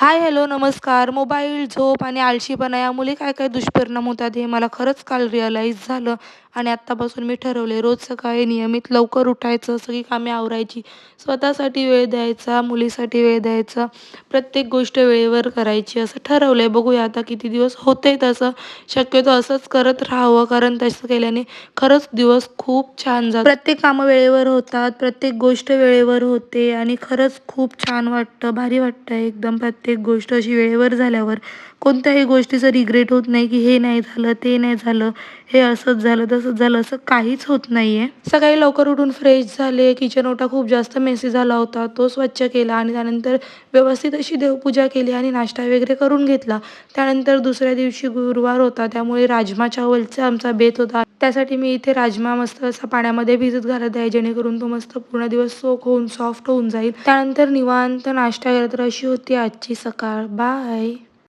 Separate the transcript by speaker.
Speaker 1: हाय, hello, नमस्कार. Mobile, झोप आणि आळशीपणा यामुळे काय-काय दुष्परिणाम होतात हे मला खरंच काल रिअलाईज झालं आणि आत्तापासून मी ठरवले रोज सकाळी नियमित लवकर उठायचं, सगळी कामे आवरायची, स्वतःसाठी वेळ द्यायचा, मुलीसाठी वेळ द्यायचा, प्रत्येक गोष्ट वेळेवर करायची असं ठरवलंय. बघूया आता किती दिवस होतंय तसं. शक्यतो असंच करत राहावं कारण तसं केल्याने खरंच दिवस खूप छान जातो. प्रत्येक कामं वेळेवर होतात, प्रत्येक गोष्ट वेळेवर होते आणि खरंच खूप छान वाटतं, भारी वाटतं एकदम. प्रत्येक गोष्ट अशी वेळेवर झाल्यावर कोणत्याही गोष्टीचं रिग्रेट होत नाही, की हे नाही झालं, ते नाही झालं, हे असंच झालं, तसंच झालं, असं काहीच होत नाहीये. सकाळी लवकर उठून फ्रेश झाले. किचन ओटा खूप जास्त मेसी झाला होता, तो स्वच्छ केला आणि त्यानंतर व्यवस्थित अशी देवपूजा केली आणि नाश्ता वगैरे करून घेतला. त्यानंतर दुसऱ्या दिवशी गुरुवार होता, त्यामुळे राजमा चावलचा आमचा बेत होता. त्यासाठी मी इथे राजमा मस्त असा पाण्यामध्ये भिजत घालत आहे, जेणेकरून तो मस्त पूर्ण दिवस सोक होऊन सॉफ्ट होऊन जाईल. त्यानंतर निवांत नाश्ता केला. तर अशी होती आजची सकाळ. बाय.